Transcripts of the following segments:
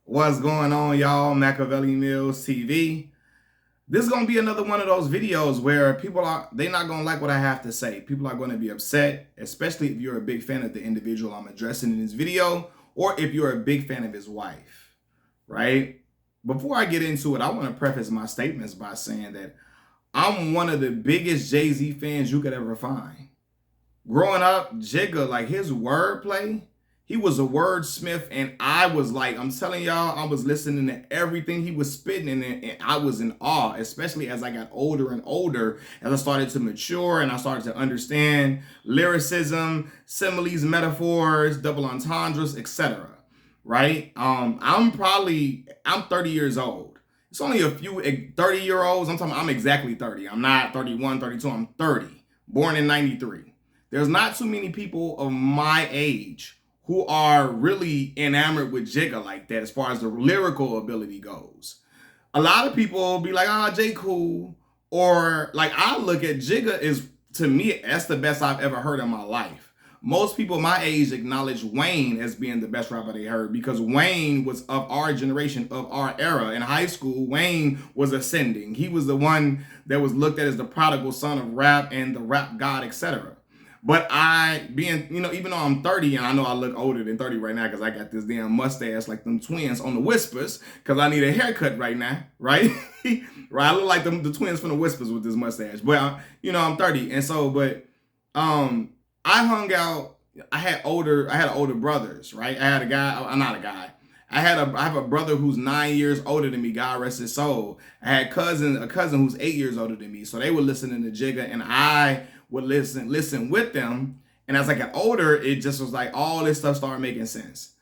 What's going on, y'all? Machiavelli Mills TV. This is gonna be another one of those videos where they're not gonna like what I have to say. People are gonna be upset, especially if you're a big fan of the individual I'm addressing in this video, or if you're a big fan of his wife, right? Before I get into it, I want to preface my statements by saying that I'm one of the biggest Jay-Z fans you could ever find. Growing up, Jigga, like his wordplay, he was a wordsmith, and I was like, I'm telling y'all, I was listening to everything he was spitting, and I was in awe, especially as I got older and older, as I started to mature and I started to understand lyricism, similes, metaphors, double entendres, etc. Right? I'm 30 years old. It's only a few 30-year-olds. I'm exactly 30. I'm not 31, 32. I'm 30. Born in 93. There's not too many people of my age who are really enamored with Jigga like that as far as the lyrical ability goes. A lot of people be like, J. Cool. Or like I look at Jigga is, to me, that's the best I've ever heard in my life. Most people my age acknowledge Wayne as being the best rapper they heard because Wayne was of our generation, of our era. In high school, Wayne was ascending. He was the one that was looked at as the prodigal son of rap and the rap god, etc. But even though I'm 30 and I know I look older than 30 right now because I got this damn mustache like them twins on the Whispers because I need a haircut right now, right? Right, I look like the twins from the Whispers with this mustache. But, I'm 30. And so, I hung out, I had older brothers, right? I had a guy, I'm not a guy. I have a brother who's 9 years older than me, God rest his soul. I had a cousin who's 8 years older than me. So they were listening to Jigga and I would listen with them. And as I got older, it just was like all this stuff started making sense.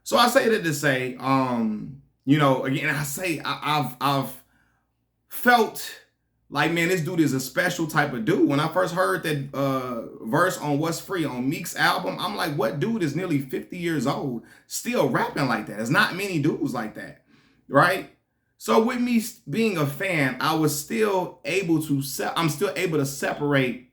So I say that to say, again, I've felt like, man, this dude is a special type of dude. When I first heard that verse on What's Free on Meek's album, I'm like, what dude is nearly 50 years old still rapping like that? There's not many dudes like that, right? So with me being a fan, I'm still able to separate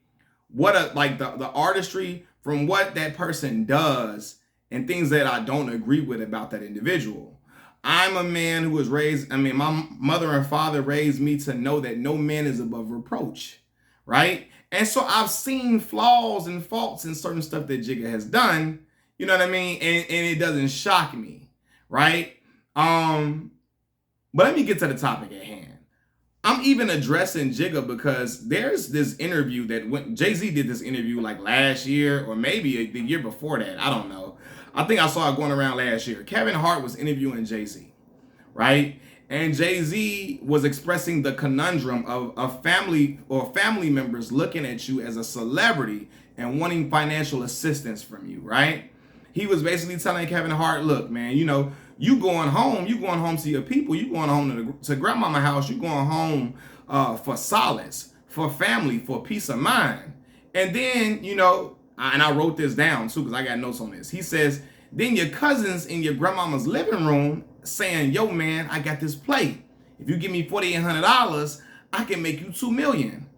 the artistry from what that person does and things that I don't agree with about that individual. I'm a man who was my mother and father raised me to know that no man is above reproach, right? And so I've seen flaws and faults in certain stuff that Jigga has done, you know what I mean? And it doesn't shock me, right? But let me get to the topic at hand. I'm even addressing Jigga because there's this interview that when Jay-Z did this interview like last year or maybe the year before that. I don't know. I think I saw it going around last year. Kevin Hart was interviewing Jay-Z, right? And Jay-Z was expressing the conundrum of a family or family members looking at you as a celebrity and wanting financial assistance from you, right? He was basically telling Kevin Hart, look, man, you going home to your people, you going home to grandmama house, you going home for solace, for family, for peace of mind. And then, and I wrote this down too because I got notes on this. He says, then your cousins in your grandmama's living room saying, yo, man, I got this plate. If you give me $4,800, I can make you $2 million.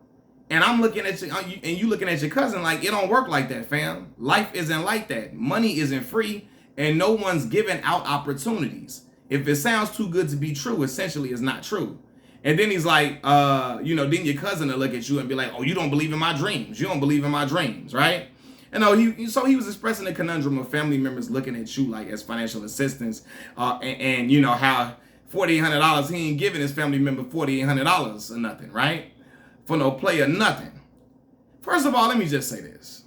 And I'm looking at you, and you looking at your cousin like, it don't work like that, fam. Life isn't like that. Money isn't free, and no one's giving out opportunities. If it sounds too good to be true, essentially it's not true. And then he's like, then your cousin will look at you and be like, oh, you don't believe in my dreams. You don't believe in my dreams, right? And so he was expressing the conundrum of family members looking at you like as financial assistance, and how $4,800, he ain't giving his family member $4,800 or nothing, right? For no play or nothing. First of all, let me just say this.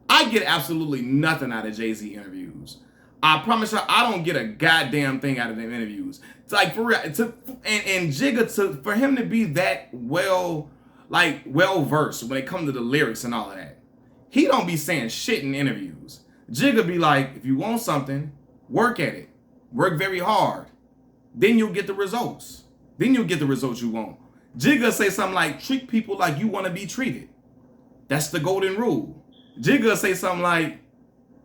I get absolutely nothing out of Jay-Z interviews. I promise you, I don't get a goddamn thing out of them interviews. It's like, for real, and Jigga, for him to be that well versed when it comes to the lyrics and all of that, he don't be saying shit in interviews. Jigga be like, if you want something, work at it. Work very hard. Then you'll get the results. Then you'll get the results you want. Jigga say something like, treat people like you want to be treated. That's the golden rule. Jigga say something like,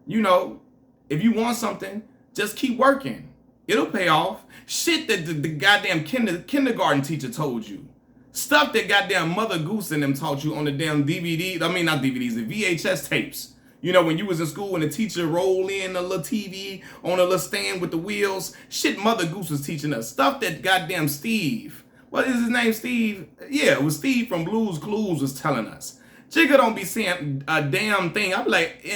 if you want something, just keep working. It'll pay off. Shit that the goddamn kindergarten teacher told you. Stuff that goddamn Mother Goose and them taught you on the damn DVD. I mean, not DVDs, the VHS tapes. You know, when you was in school and the teacher rolled in a little TV on a little stand with the wheels, shit Mother Goose was teaching us. Stuff that goddamn Steve, what is his name, Steve? Yeah, it was Steve from Blue's Clues was telling us. Jigga don't be saying a damn thing. I'm like,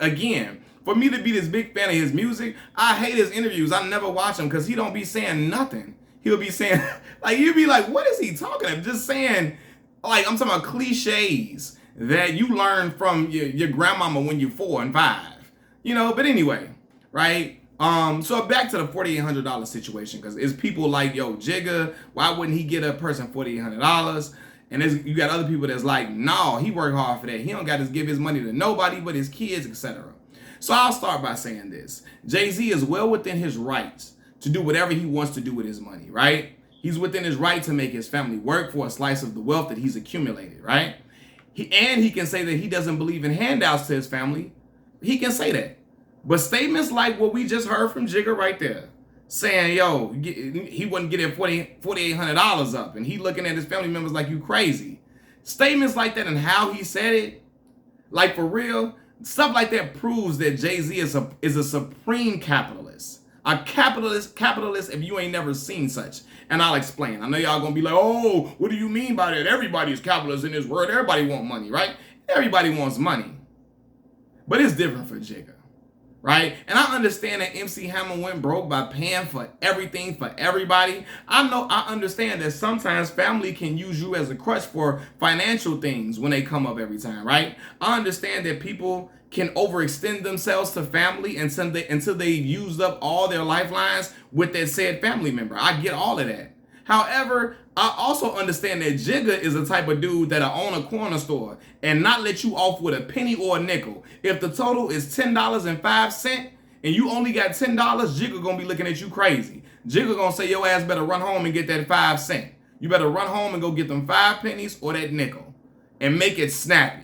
again, for me to be this big fan of his music, I hate his interviews. I never watch him because he don't be saying nothing. He'll be saying, like, you'd be like, what is he talking about? Just saying, like, I'm talking about cliches that you learn from your grandmama when you're 4 and 5, you know. But anyway, right? So back to the $4,800 situation, because it's people like, yo, Jigga, why wouldn't he get a person $4,800? And you got other people that's like, no, he worked hard for that. He don't got to give his money to nobody but his kids, etc. So I'll start by saying this: Jay-Z is well within his rights to do whatever he wants to do with his money, right? He's within his right to make his family work for a slice of the wealth that he's accumulated, right? He can say that he doesn't believe in handouts to his family. He can say that. But statements like what we just heard from Jigga right there, saying, yo, he wouldn't get $4,800 up, and he looking at his family members like you crazy. Statements like that and how he said it, like for real, stuff like that proves that Jay-Z is a supreme capitalist. A capitalist if you ain't never seen such. And I'll explain. I know y'all gonna be like, oh, what do you mean by that? Everybody's capitalist in this world. Everybody want money, right? Everybody wants money. But it's different for Jigga, right? And I understand that MC Hammer went broke by paying for everything for everybody. I understand that sometimes family can use you as a crutch for financial things when they come up every time, right? I understand that people can overextend themselves to family until they've used up all their lifelines with that said family member. I get all of that. However, I also understand that Jigga is the type of dude that'll own a corner store and not let you off with a penny or a nickel. If the total is $10.05 and you only got $10, Jigga gonna be looking at you crazy. Jigga gonna say your ass better run home and get that 5 cents. You better run home and go get them 5 pennies or that nickel and make it snappy.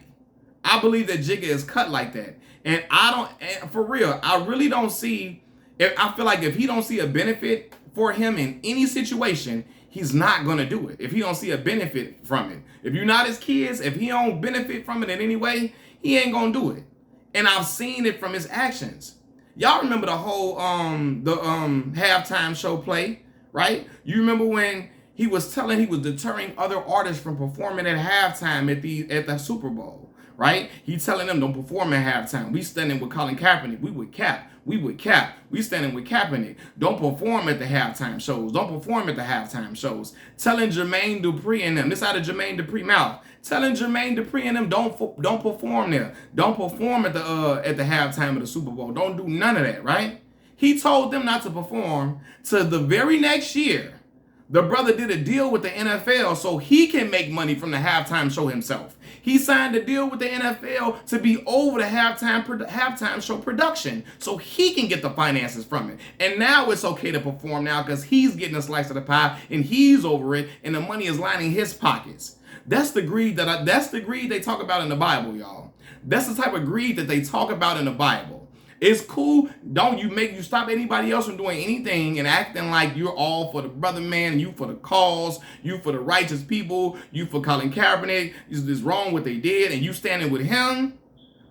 I believe that Jigga is cut like that. And for real, I really don't see, I feel like if he don't see a benefit for him in any situation, he's not going to do it. If he don't see a benefit from it. If you're not his kids, if he don't benefit from it in any way, he ain't going to do it. And I've seen it from his actions. Y'all remember the whole halftime show play, right? You remember when he was deterring other artists from performing at halftime at the Super Bowl. Right? He telling them don't perform at halftime. We standing with Colin Kaepernick. We would cap. We standing with Kaepernick. Don't perform at the halftime shows. Don't perform at the halftime shows. Telling Jermaine Dupri and them. This out of Jermaine Dupri's mouth. Telling Jermaine Dupri and them don't perform there. Don't perform at the halftime of the Super Bowl. Don't do none of that. Right? He told them not to perform till the very next year. The brother did a deal with the NFL so he can make money from the halftime show himself. He signed a deal with the NFL to be over the halftime show production so he can get the finances from it. And now it's okay to perform now because he's getting a slice of the pie and he's over it and the money is lining his pockets. That's the greed they talk about in the Bible, y'all. That's the type of greed that they talk about in the Bible. It's cool. Don't you stop anybody else from doing anything and acting like you're all for the brother man, you for the cause, you for the righteous people, you for Colin Kaepernick. It's wrong what they did, and you standing with him.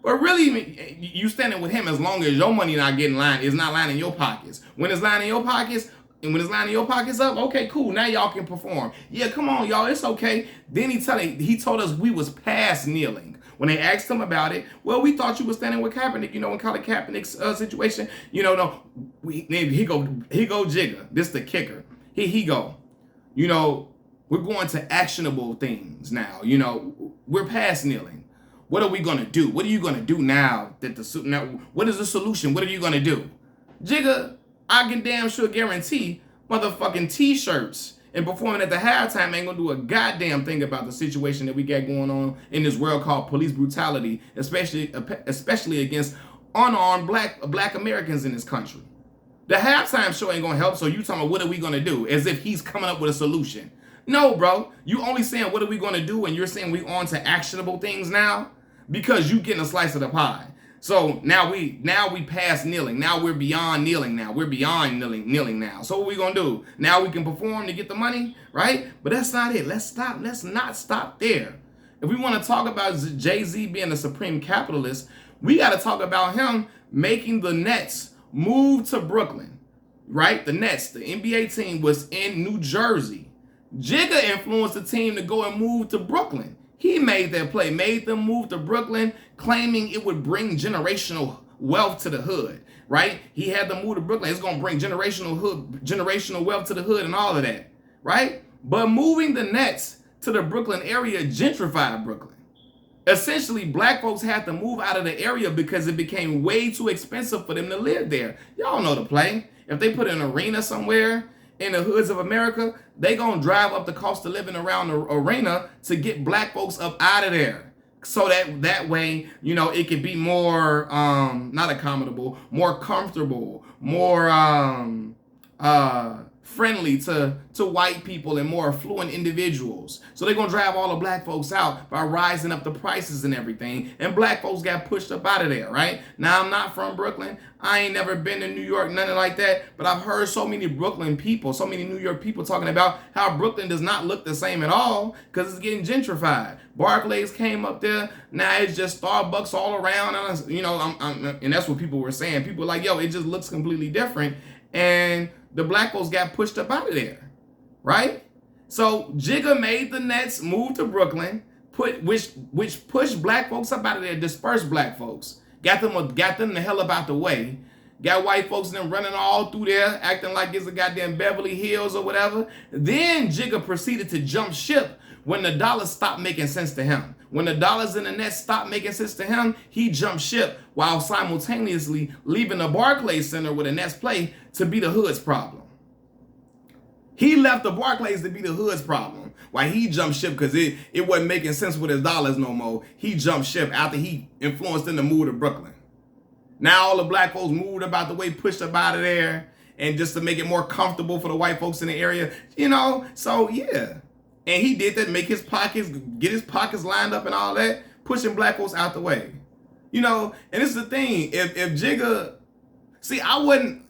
But really, you standing with him as long as your money not lining your pockets. When it's lining your pockets, and when it's lining your pockets up, okay, cool. Now y'all can perform. Yeah, come on, y'all. It's okay. Then he told us we was past kneeling. When they asked him about it, well, we thought you were standing with Kaepernick, in Colin Kaepernick's situation. No, he go Jigga. This the kicker. He go. We're going to actionable things now. We're past kneeling. What are we gonna do? What are you gonna do now? What is the solution? What are you gonna do, Jigga? I can damn sure guarantee motherfucking T-shirts and performing at the halftime ain't gonna do a goddamn thing about the situation that we got going on in this world called police brutality, especially against unarmed black Americans in this country. The halftime show ain't gonna help, so you talking about what are we gonna do? As if he's coming up with a solution. No, bro. You only saying what are we gonna do, and you're saying we on to actionable things now because you getting a slice of the pie. So now we past kneeling. Now we're beyond kneeling now. We're beyond kneeling now. So what we gonna do? Now we can perform to get the money, right? But that's not it. Let's not stop there. If we want to talk about Jay-Z being a supreme capitalist, We got to talk about him making the Nets move to Brooklyn, right? The Nets, the NBA team, was in New Jersey. Jigga influenced the team to go and move to Brooklyn. He made that play, made them move to Brooklyn, claiming it would bring generational wealth to the hood, right? He had them move to Brooklyn. It's going to bring generational wealth to the hood and all of that, right? But moving the Nets to the Brooklyn area gentrified Brooklyn. Essentially, black folks had to move out of the area because it became way too expensive for them to live there. Y'all know the play. If they put an arena somewhere in the hoods of America, they gonna drive up the cost of living around the arena to get black folks up out of there. So that way, you know, it could be more, not accommodable, more comfortable, more friendly to white people and more affluent individuals. So they're gonna drive all the black folks out by rising up the prices and everything. And black folks got pushed up out of there, right? Now, I'm not from Brooklyn. I ain't never been to New York, nothing like that. But I've heard so many Brooklyn people, so many New York people talking about how Brooklyn does not look the same at all because it's getting gentrified. Barclays came up there. Now it's just Starbucks all around. And that's what people were saying. People were like, yo, it just looks completely different. And the black folks got pushed up out of there, right? So Jigga made the Nets move to Brooklyn, which pushed black folks up out of there, dispersed black folks, got them the hell up out the way, got white folks and them running all through there, acting like it's a goddamn Beverly Hills or whatever. Then Jigga proceeded to jump ship when the dollars stopped making sense to him. When the dollars in the Nets stopped making sense to him, he jumped ship while simultaneously leaving the Barclays Center where the Nets play to be the hood's problem. He left the Barclays to be the hood's problem while he jumped ship because it wasn't making sense with his dollars no more. He jumped ship after he influenced them to move to Brooklyn. Now all the black folks moved about the way, pushed up out of there, and just to make it more comfortable for the white folks in the area, you know, so yeah. And he did that, make his pockets, get his pockets lined up and all that, pushing black folks out the way. You know, and this is the thing, if Jigga, see, I would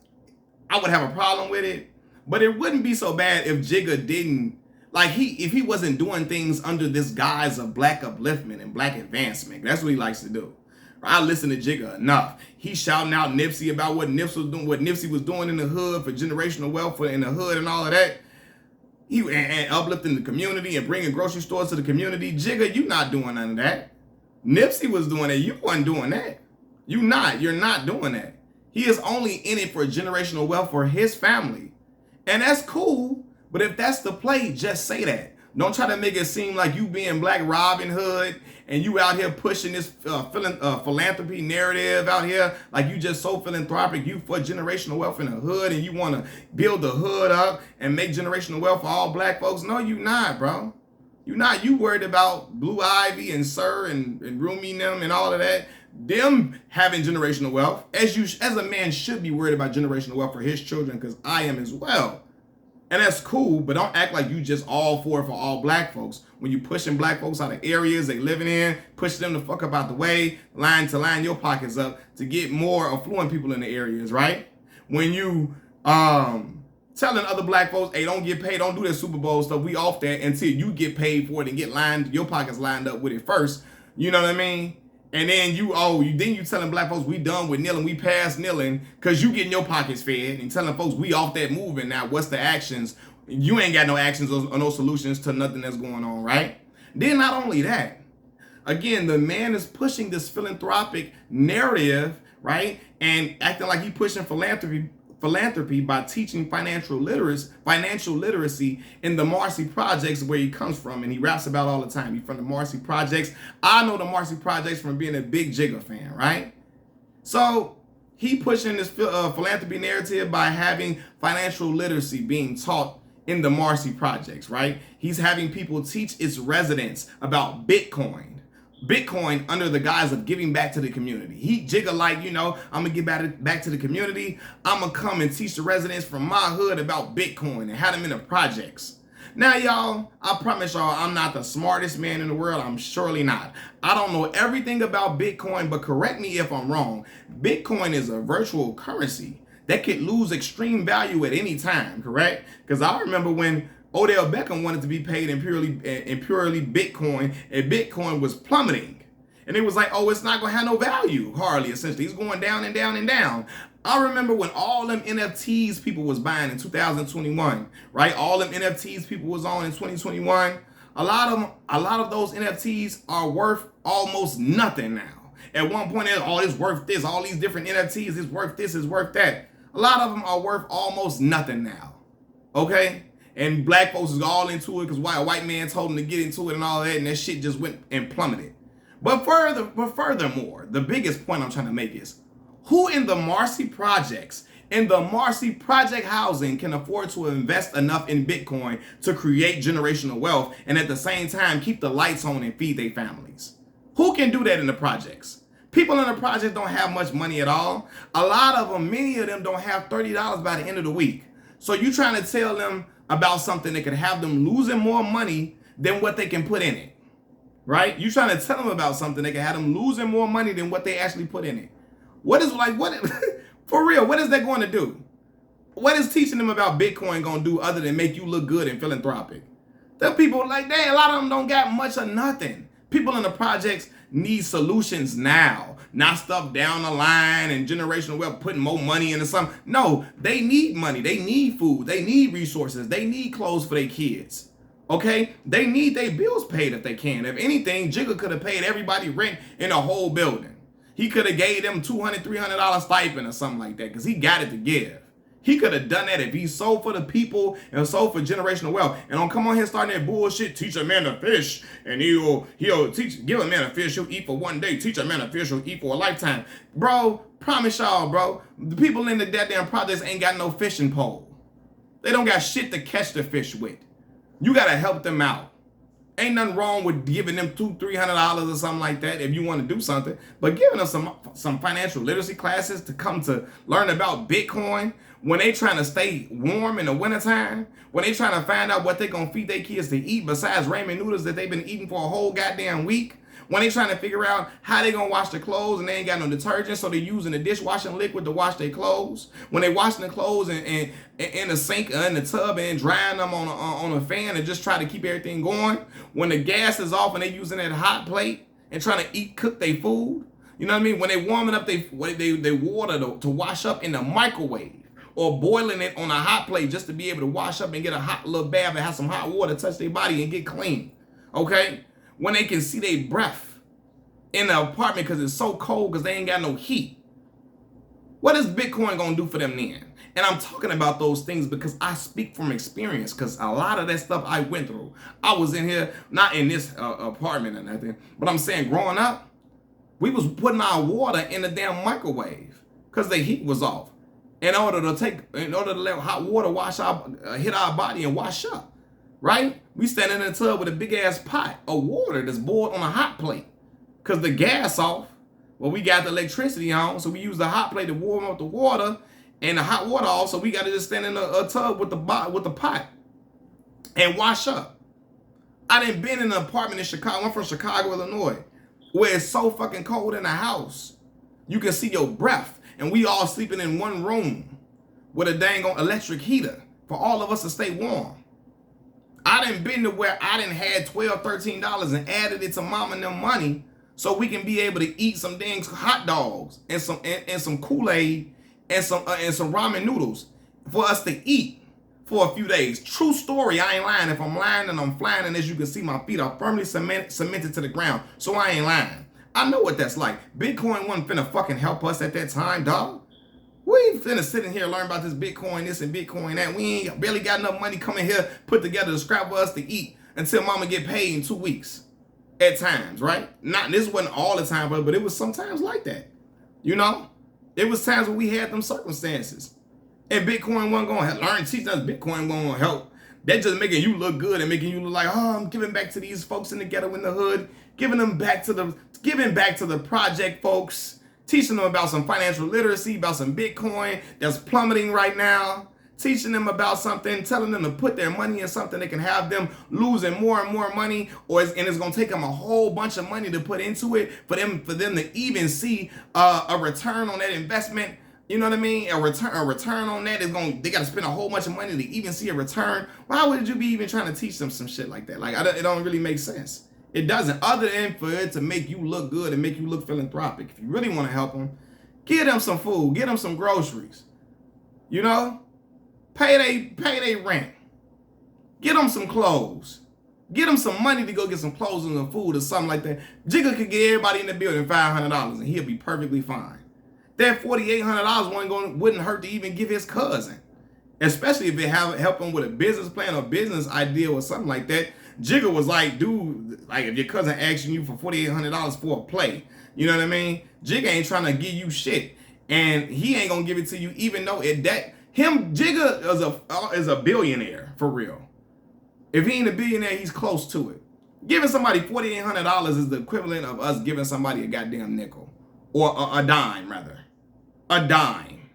have a problem with it, but it wouldn't be so bad if Jigga didn't, like if he wasn't doing things under this guise of black upliftment and black advancement. That's what he likes to do. I listen to Jigga enough. He's shouting out Nipsey about what Nipsey was doing in the hood for generational wealth in the hood and all of that. And uplifting the community and bringing grocery stores to the community. Jigga, you not doing none of that. Nipsey was doing it. You wasn't doing that. You're not doing that. He is only in it for generational wealth for his family. And that's cool. But if that's the play, just say that. Don't try to make it seem like you being Black Robin Hood and you out here pushing this philanthropy narrative out here like you just so philanthropic, you for generational wealth in the hood and you want to build the hood up and make generational wealth for all black folks. No, you not, bro. You not. You worried about Blue Ivy and Sir and Rumi them and all of that. Them having generational wealth, as a man should be worried about generational wealth for his children, because I am as well. And that's cool, but don't act like you just all for all black folks. When you pushing black folks out of areas they living in, push them the fuck up out the way, line your pockets up to get more affluent people in the areas, right? When you telling other black folks, hey, don't get paid, don't do that Super Bowl stuff, we off that until you get paid for it and get your pockets lined up with it first. You know what I mean? And then you telling black folks we done with kneeling, we past kneeling, because you getting your pockets fed and telling folks we off that moving now. What's the actions? You ain't got no actions or no solutions to nothing that's going on, right? Then not only that, again, the man is pushing this philanthropic narrative, right? And acting like he pushing philanthropy by teaching financial literacy in the Marcy Projects where he comes from, and he raps about all the time. He's from the Marcy Projects. I know the Marcy Projects from being a big Jigga fan, right? So he pushing this philanthropy narrative by having financial literacy being taught in the Marcy Projects, right? He's having people teach its residents about Bitcoin under the guise of giving back to the community. Jigga like, I'm gonna give back to the community. I'm gonna come and teach the residents from my hood about Bitcoin and have them in the projects. Now, y'all, I promise y'all, I'm not the smartest man in the world. I'm surely not. I don't know everything about Bitcoin, but correct me if I'm wrong. Bitcoin is a virtual currency that could lose extreme value at any time, correct? Because I remember when Odell Beckham wanted to be paid in purely Bitcoin, and Bitcoin was plummeting. And it was like, oh, it's not going to have no value, hardly, essentially. It's going down and down and down. I remember when all them NFTs people was buying in 2021, right? All them NFTs people was on in 2021. A lot of those NFTs are worth almost nothing now. At one point, it's worth this. All these different NFTs is worth this, is worth that. A lot of them are worth almost nothing now. Okay? And black folks is all into it because a white man told them to get into it and all that, and that shit just went and plummeted. But furthermore, the biggest point I'm trying to make is, who in the Marcy projects, in the Marcy project housing, can afford to invest enough in Bitcoin to create generational wealth and at the same time keep the lights on and feed their families? Who can do that in the projects? People in the project don't have much money at all. A lot of them, many of them don't have $30 by the end of the week. So you trying to tell them about something that could have them losing more money than what they can put in it, right? You trying to tell them about something that can have them losing more money than what they actually put in it. For real, what is that going to do? What is teaching them about Bitcoin going to do other than make you look good and philanthropic? The people like that, a lot of them don't got much or nothing. People in the projects need solutions now, not stuff down the line and generational wealth, putting more money into something. No, they need money. They need food. They need resources. They need clothes for their kids. Okay? They need their bills paid if they can. If anything, Jigga could have paid everybody rent in the whole building. He could have gave them $200, $300 stipend or something like that because he got it to give. He could have done that if he sold for the people and sold for generational wealth. And don't come on here starting that bullshit, teach a man to fish, and he'll give a man a fish, he'll eat for one day, teach a man a fish, he'll eat for a lifetime. Bro, promise y'all, bro, the people in the goddamn projects ain't got no fishing pole. They don't got shit to catch the fish with. You gotta help them out. Ain't nothing wrong with giving them $200, $300 or something like that if you want to do something, but giving them some financial literacy classes to come to learn about Bitcoin when they trying to stay warm in the wintertime, when they trying to find out what they gonna feed their kids to eat besides ramen noodles that they've been eating for a whole goddamn week, when they trying to figure out how they gonna wash their clothes and they ain't got no detergent, so they're using the dishwashing liquid to wash their clothes. When they washing the clothes in the sink or in the tub and drying them on a fan and just try to keep everything going. When the gas is off and they using that hot plate and trying to cook their food. You know what I mean? When they warming up they water to wash up in the microwave or boiling it on a hot plate just to be able to wash up and get a hot little bath and have some hot water touch their body and get clean. Okay? When they can see their breath in the apartment because it's so cold because they ain't got no heat. What is Bitcoin going to do for them then? And I'm talking about those things because I speak from experience because a lot of that stuff I went through. I was in here, not in this apartment or nothing, but I'm saying growing up, we was putting our water in the damn microwave because the heat was off in order to let hot water hit our body and wash up. Right? We standing in a tub with a big ass pot of water that's boiled on a hot plate. Cause the gas off, well, we got the electricity on, so we use the hot plate to warm up the water, and the hot water off, so we got to just stand in a tub with the pot and wash up. I done been in an apartment in Chicago. I'm from Chicago, Illinois, where it's so fucking cold in the house. You can see your breath, and we all sleeping in one room with a dang on electric heater for all of us to stay warm. I done been to where I done had $12, $13 and added it to mom and them money so we can be able to eat some dang hot dogs and some Kool-Aid and some ramen noodles for us to eat for a few days. True story, I ain't lying. If I'm lying, then I'm flying, and as you can see, my feet are firmly cemented to the ground, so I ain't lying. I know what that's like. Bitcoin wasn't finna fucking help us at that time, dog. We ain't finna sit in here and learn about this Bitcoin this and Bitcoin that. We ain't barely got enough money coming here put together to scrap for us to eat until mama get paid in 2 weeks at times, right? This wasn't all the time, but it was sometimes like that. You know? It was times when we had them circumstances. And Bitcoin wasn't going to teach us Bitcoin won't help. That just making you look good and making you look like, oh, I'm giving back to these folks in the ghetto in the hood, giving back to the project folks. Teaching them about some financial literacy, about some Bitcoin that's plummeting right now. Teaching them about something, telling them to put their money in something that can have them losing more and more money, and it's going to take them a whole bunch of money to put into it for them to even see a return on that investment. You know what I mean? A return on that they got to spend a whole bunch of money to even see a return. Why would you be even trying to teach them some shit like that? Like, it don't really make sense. It doesn't, other than for it to make you look good and make you look philanthropic. If you really want to help them, give them some food, get them some groceries. You know? Pay they rent. Get them some clothes. Get them some money to go get some clothes and some food or something like that. Jigga could get everybody in the building $500 and he'll be perfectly fine. That $4,800 wouldn't hurt to even give his cousin. Especially if it help him with a business plan or business idea or something like that. Jigga was like, dude, like if your cousin asking you for $4,800 for a play, you know what I mean? Jigga ain't trying to give you shit. And he ain't gonna give it to you even though Jigga is a billionaire, for real. If he ain't a billionaire, he's close to it. Giving somebody $4,800 is the equivalent of us giving somebody a goddamn nickel. Or a dime, rather. A dime.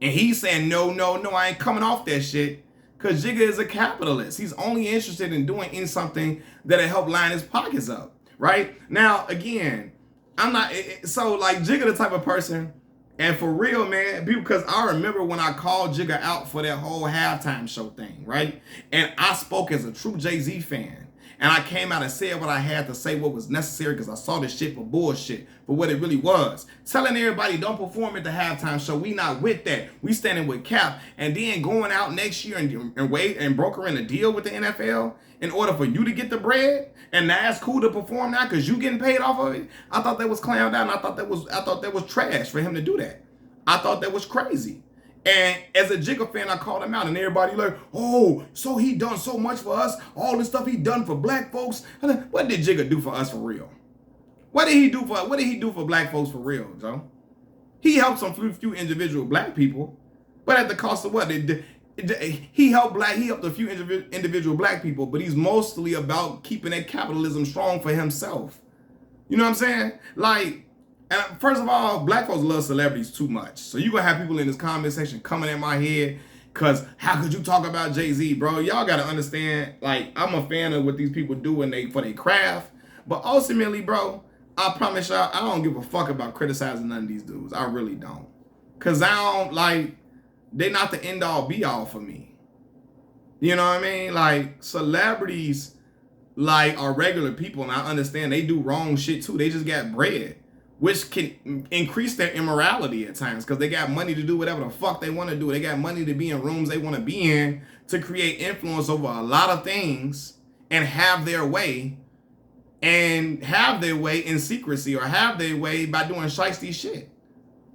And he's saying, no, I ain't coming off that shit. Because Jigga is a capitalist. He's only interested in doing something that'll help line his pockets up. Right? Now, again, I'm not... So, like, Jigga the type of person... And for real, man, because I remember when I called Jigga out for that whole halftime show thing, right? And I spoke as a true Jay-Z fan. And I came out and said what I had to say, what was necessary, because I saw this shit for bullshit, for what it really was. Telling everybody don't perform at the halftime show. We not with that. We standing with Cap. And then going out next year and brokering a deal with the NFL in order for you to get the bread. And that's cool to perform now because you getting paid off of it. I thought that was clown down. I thought that was trash for him to do that. I thought that was crazy. And as a Jigga fan, I called him out, and everybody like, oh, so he done so much for us, all this stuff he done for black folks. What did Jigga do for us for real? What did he do for black folks for real, Joe? He helped some few individual black people, but at the cost of what? He helped a few individual black people, but he's mostly about keeping that capitalism strong for himself. You know what I'm saying? Like, and first of all, black folks love celebrities too much. So you're going to have people in this comment section coming at my head because how could you talk about Jay-Z, bro? Y'all got to understand, like, I'm a fan of what these people do for their craft. But ultimately, bro, I promise y'all, I don't give a fuck about criticizing none of these dudes. I really don't. Because they're not the end-all, be-all for me. You know what I mean? Like, celebrities, like, are regular people, and I understand they do wrong shit, too. They just got bread, which can increase their immorality at times because they got money to do whatever the fuck they want to do. They got money to be in rooms they want to be in to create influence over a lot of things and have their way in secrecy or have their way by doing shiesty shit.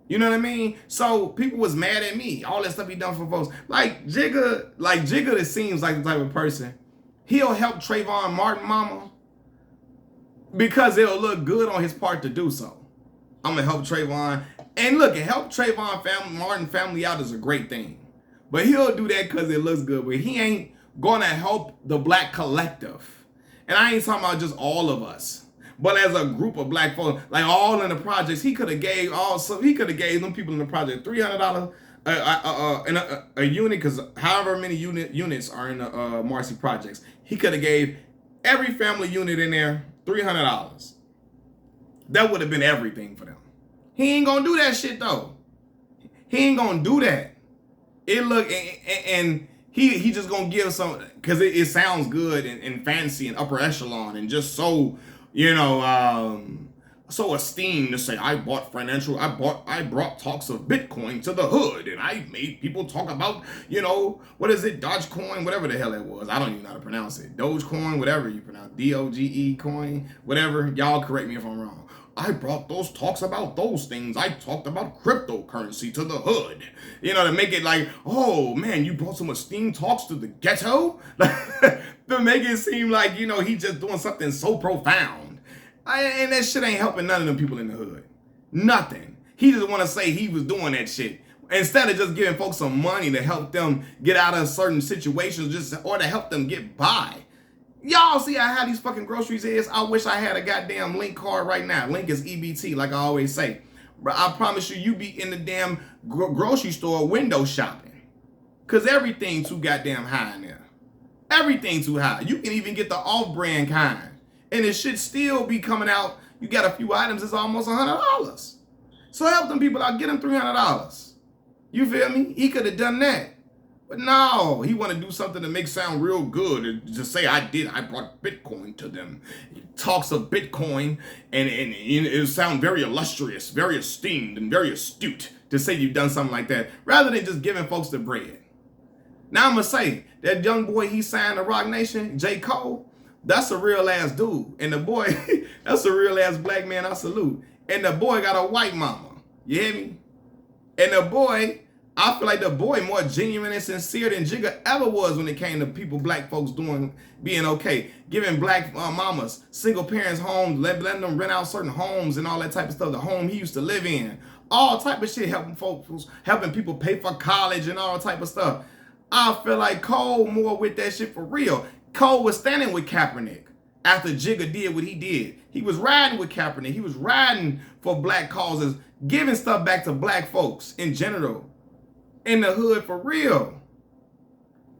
You know what I mean? So people was mad at me. All that stuff he done for folks. Like Jigga, that seems like the type of person. He'll help Trayvon Martin mama because it'll look good on his part to do so. I'm going to help Trayvon. And look, help Trayvon Martin family out is a great thing. But he'll do that because it looks good. But he ain't going to help the black collective. And I ain't talking about just all of us. But as a group of black folks, like all in the projects, he could have gave them people in the project $300 in a unit, because however many units are in the Marcy projects, he could have gave every family unit in there $300. That would have been everything for them. He ain't gonna do that shit though. He ain't gonna do that. And he just gonna give some, because it sounds good and fancy and upper echelon and just so, so esteemed to say, I brought talks of Bitcoin to the hood, and I made people talk about, what is it, Dogecoin, whatever the hell it was. I don't even know how to pronounce it. Dogecoin, whatever you pronounce, DOGE coin, whatever. Y'all correct me if I'm wrong. I brought those talks about those things. I talked about cryptocurrency to the hood. To make it like, oh man, you brought some esteemed talks to the ghetto? To make it seem like, he just doing something so profound. And that shit ain't helping none of them people in the hood. Nothing. He just want to say he was doing that shit. Instead of just giving folks some money to help them get out of certain situations or to help them get by. Y'all see how these fucking groceries is? I wish I had a goddamn link card right now. Link is EBT, like I always say. But I promise you be in the damn grocery store window shopping. Because everything too goddamn high in there. Everything too high. You can even get the off-brand kind. And it should still be coming out. You got a few items, it's almost $100. So help them people out, get them $300. You feel me? He could have done that. But no, he want to do something to make sound real good and just say I brought Bitcoin to them. He talks of Bitcoin and it sound very illustrious, very esteemed, and very astute to say you've done something like that, rather than just giving folks the bread. Now I'm gonna say that young boy he signed to Rock Nation, J. Cole, that's a real ass dude. And the boy, that's a real ass black man I salute. And the boy got a white mama. You hear me? And the boy, I feel like the boy more genuine and sincere than Jigga ever was when it came to people, black folks being okay. Giving black mamas, single parents homes, letting them rent out certain homes and all that type of stuff. The home he used to live in. All type of shit, helping folks, helping people pay for college and all type of stuff. I feel like Cole more with that shit for real. Cole was standing with Kaepernick after Jigga did what he did. He was riding with Kaepernick. He was riding for black causes, giving stuff back to black folks in general. In the hood for real.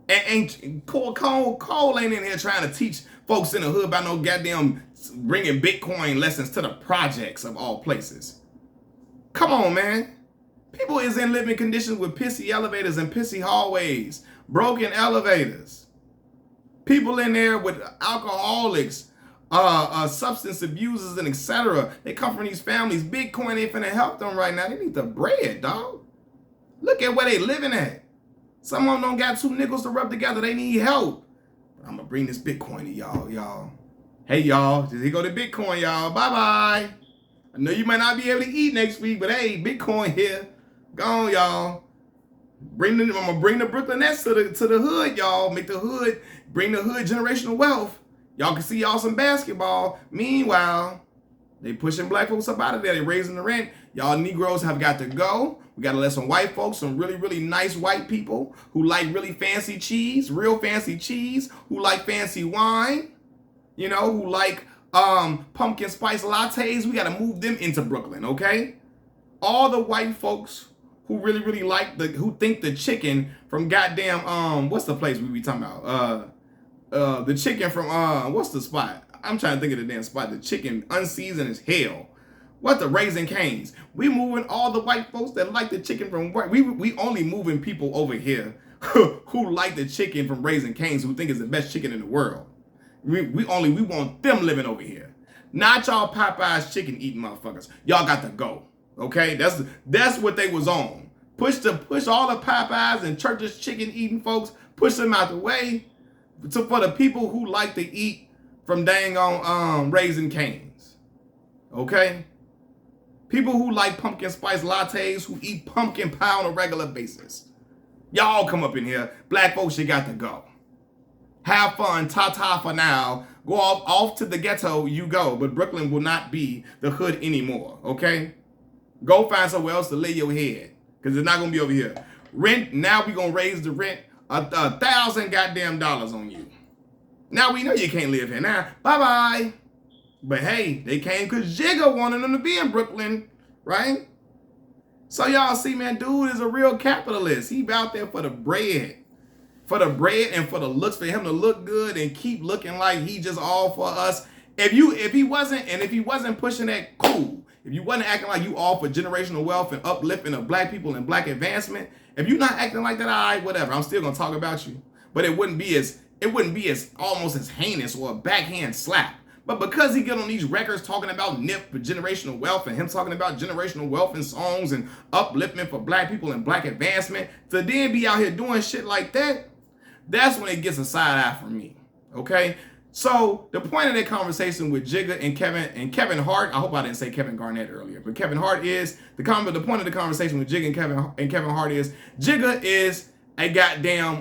And Cole ain't in here trying to teach folks in the hood about no goddamn bringing Bitcoin lessons to the projects of all places. Come on, man. People is in living conditions with pissy elevators and pissy hallways, broken elevators. People in there with alcoholics, substance abusers, and etc. They come from these families. Bitcoin ain't finna help them right now. They need the bread, dog. Look at where they living at. Some of them don't got 2 nickels to rub together. They need help. But I'm gonna bring this Bitcoin to y'all. Hey, y'all. Here go the Bitcoin, y'all. Bye-bye. I know you might not be able to eat next week, but hey, Bitcoin here. Go on, y'all. I'm gonna bring the Brooklyn Nets to the hood, y'all. Bring the hood generational wealth. Y'all can see y'all some basketball. Meanwhile, they pushing black folks up out of there. They raising the rent. Y'all Negroes have got to go. We got to let some white folks, some really, really nice white people who like really fancy cheese, real fancy cheese, who like fancy wine, you know, who like pumpkin spice lattes. We got to move them into Brooklyn, okay? All the white folks who really, really like who think the chicken from goddamn, what's the place we be talking about? The chicken from, what's the spot? I'm trying to think of the damn spot. The chicken unseasoned as hell. What, the Raising Cane's? We moving all the white folks that like the chicken from work. We only moving people over here who like the chicken from Raising Cane's, who think it's the best chicken in the world. We want them living over here. Not y'all Popeye's chicken eating motherfuckers. Y'all got to go. Okay? That's what they was on. Push all the Popeyes and Church's chicken eating folks, push them out the way for the people who like to eat from dang on Raising Cane's. Okay? People who like pumpkin spice lattes, who eat pumpkin pie on a regular basis. Y'all come up in here. Black folks, you got to go. Have fun. Ta-ta for now. Go off to the ghetto, you go. But Brooklyn will not be the hood anymore, okay? Go find somewhere else to lay your head. Because it's not going to be over here. Rent, now we going to raise the rent $1,000 goddamn dollars on you. Now we know you can't live here. Now, bye-bye. But hey, they came because Jigga wanted them to be in Brooklyn, right? So y'all see, man, dude is a real capitalist. He out there for the bread. For the bread and for the looks, for him to look good and keep looking like he just all for us. If he wasn't pushing that, cool. If you wasn't acting like you all for generational wealth and uplifting of black people and black advancement, if you're not acting like that, all right, whatever. I'm still gonna talk about you. But it wouldn't be as almost as heinous or a backhand slap. But because he get on these records talking about NIP for generational wealth and him talking about generational wealth in songs and upliftment for black people and black advancement, to then be out here doing shit like that, that's when it gets a side eye from me, okay? So the point of that conversation with Jigga and Kevin Hart, I hope I didn't say Kevin Garnett earlier, but Kevin Hart is, the point of the conversation with Jigga and Kevin Hart is, Jigga is a goddamn